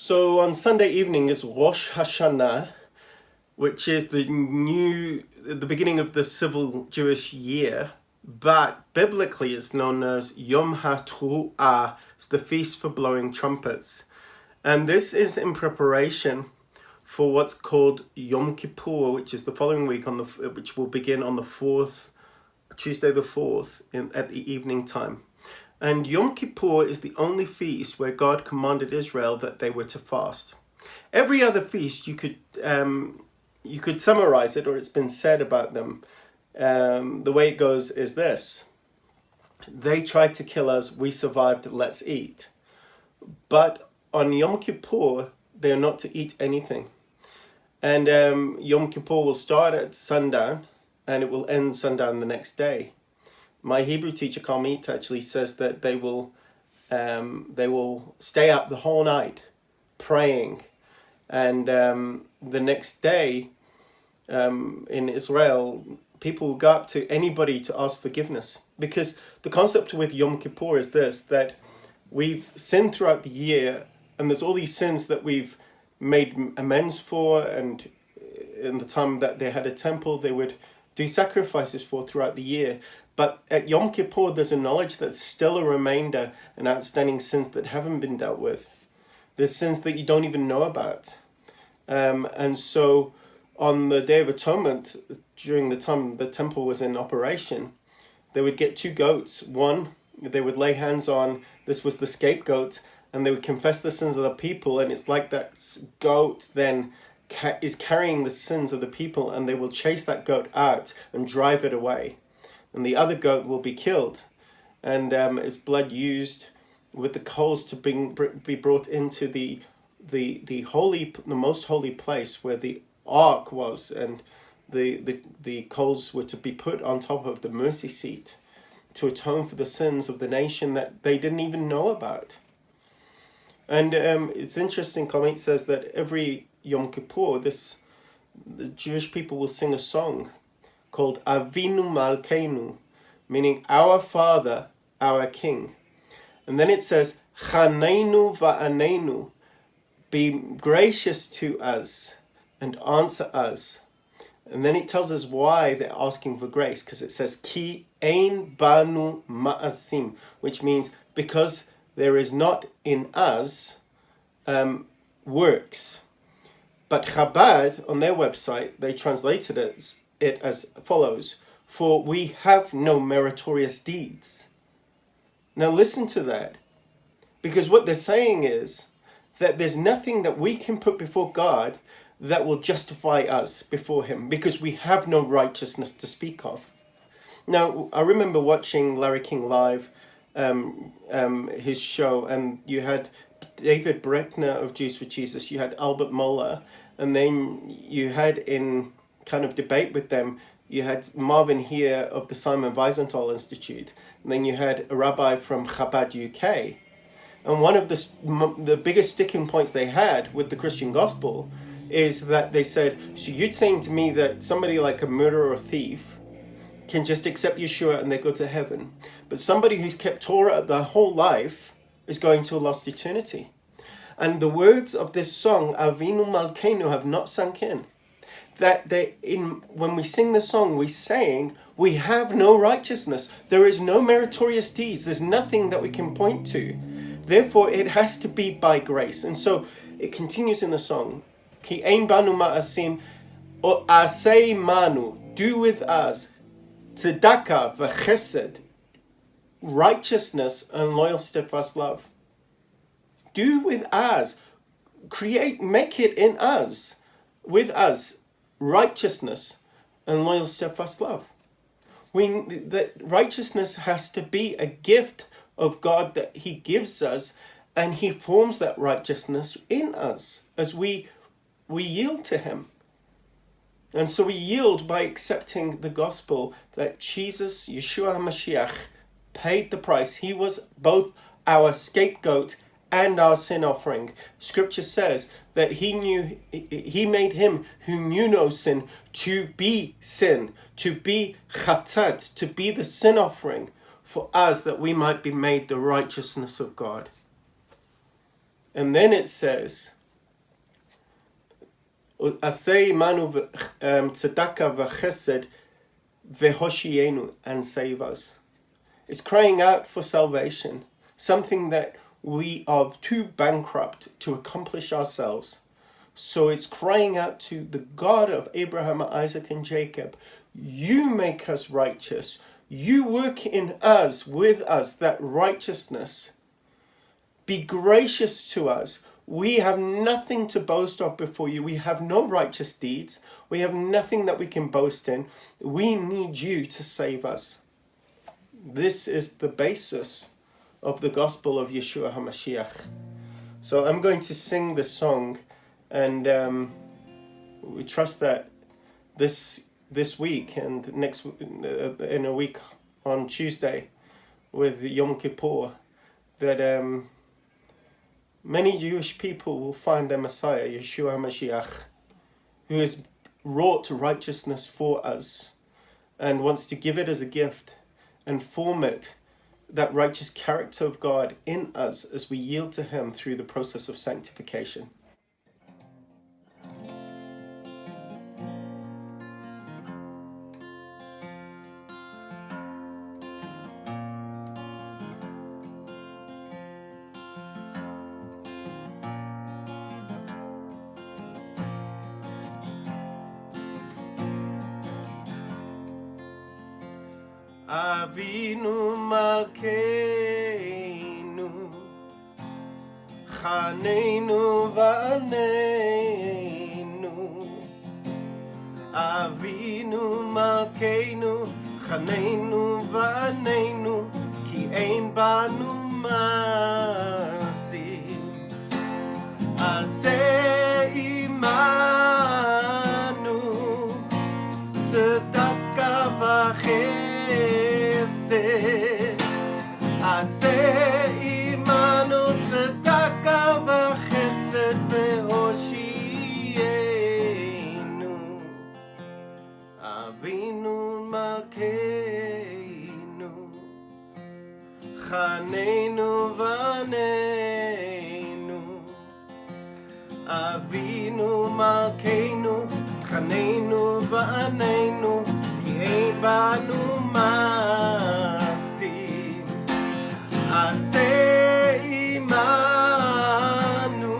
So on Sunday evening is Rosh Hashanah, which is the beginning of the civil Jewish year, but biblically it's known as Yom HaTruah. It's the feast for blowing trumpets, and this is in preparation for what's called Yom Kippur, which is the following week which will begin on the Tuesday the 4th at the evening time. And Yom Kippur is the only feast where God commanded Israel that they were to fast. Every other feast you could summarize it, or it's been said about them. The way it goes is this: they tried to kill us, we survived, let's eat. But on Yom Kippur, they are not to eat anything. And Yom Kippur will start at sundown and it will end sundown the next day. My Hebrew teacher, Karmit, actually says that they will stay up the whole night praying. And the next day in Israel, people will go up to anybody to ask forgiveness. Because the concept with Yom Kippur is this, that we've sinned throughout the year, and there's all these sins that we've made amends for, and in the time that they had a temple, they would do sacrifices for throughout the year. But at Yom Kippur, there's a knowledge that there's still a remainder and outstanding sins that haven't been dealt with. There's sins that you don't even know about. And so on the Day of Atonement, during the time the temple was in operation, they would get 2 goats. One, they would lay hands on, this was the scapegoat, and they would confess the sins of the people. And it's like that goat then is carrying the sins of the people, and they will chase that goat out and drive it away. And the other goat will be killed, and its blood used with the coals to be brought into the most holy place where the ark was, and the coals were to be put on top of the mercy seat to atone for the sins of the nation that they didn't even know about. And it's interesting, Karmit says that every Yom Kippur, the Jewish people will sing a song called AVINU MALKEINU, meaning our Father, our King. And then it says, Chaneinu va'aneinu, be gracious to us and answer us. And then it tells us why they're asking for grace, because it says, Ki ein banu ma'asim, which means because there is not in us works. But Chabad, on their website, they translated it as follows: for we have no meritorious deeds. Now listen to that, because what they're saying is that there's nothing that we can put before God that will justify us before him, because we have no righteousness to speak of. Now, I remember watching Larry King Live, his show, and you had David Breckner of Jews for Jesus, you had Albert Mohler, and then you had in kind of debate with them, you had Marvin here of the Simon Wiesenthal Institute, and then you had a rabbi from Chabad UK. And one of the biggest sticking points they had with the Christian gospel is that they said, so you're saying to me that somebody like a murderer or thief can just accept Yeshua and they go to heaven, but somebody who's kept Torah their whole life is going to a lost eternity. And the words of this song, Avinu Malkeinu, have not sunk in. That when we sing the song, we're saying we have no righteousness. There is no meritorious deeds. There's nothing that we can point to. Therefore, it has to be by grace. And so it continues in the song. Ki ein banu ma'asim, o asei manu, do with us, tzedakah v'chesed, righteousness and loyal steadfast love. Do with us, make it in us, with us, righteousness and loyal steadfast love. That righteousness has to be a gift of God that he gives us, and he forms that righteousness in us as we yield to him. And so we yield by accepting the gospel that Jesus, Yeshua HaMashiach, paid the price. He was both our scapegoat and our sin offering. Scripture says that he made him who knew no sin to be sin, to be chatat, to be the sin offering for us, that we might be made the righteousness of God. And then it says, עשה עמנו צדקה וחסד והושיענו, and save us. It's crying out for salvation, something that we are too bankrupt to accomplish ourselves. So it's crying out to the God of Abraham, Isaac, and Jacob. You make us righteous. You work in us, with us, that righteousness. Be gracious to us. We have nothing to boast of before you. We have no righteous deeds. We have nothing that we can boast in. We need you to save us. This is the basis of the gospel of Yeshua HaMashiach. So I'm going to sing the song, and we trust that this week and next in a week on Tuesday with Yom Kippur, that many Jewish people will find their Messiah, Yeshua HaMashiach, who has wrought righteousness for us and wants to give it as a gift and form it, that righteous character of God in us as we yield to him through the process of sanctification. AVINU MALKEINU Chaneinu va'aneinu. AVINU MALKEINU Chaneinu va'aneinu, ki ein banu masim. Aseh imanu tzedaka v'chesed. Aseh imanu tzedaka v'chesed ve'hoshienu. AVINU MALKEINU Chaneinu va'aneinu. AVINU MALKEINU Chaneinu va'aneinu, ki ein banu masim. Aseh imanu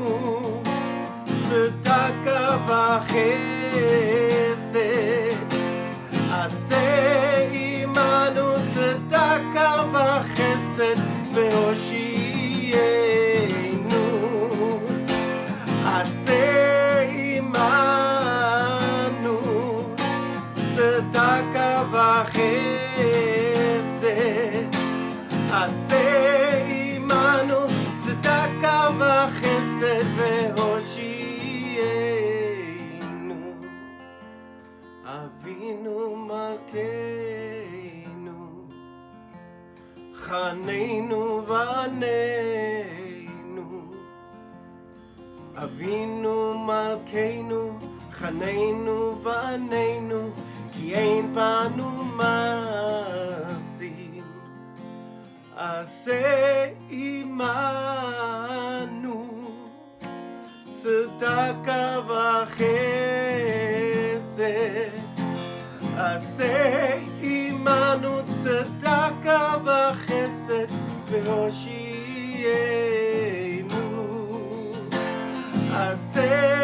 tzedaka v'chesed. Aseh imanu tzedaka v'chesed ve'hoshienu. Aseh imanu tzedaka v'chesed. Aseh imanu tzedaka v'chesed ve'hoshienu. AVINU MALKEINU Chaneinu va'aneinu. AVINU MALKEINU Chaneinu va'aneinu, ki ein banu masim. Aseh imanu tzedaka v'chesed. Aseh imanu tzedaka v'chesed ve'hoshienu. Aseh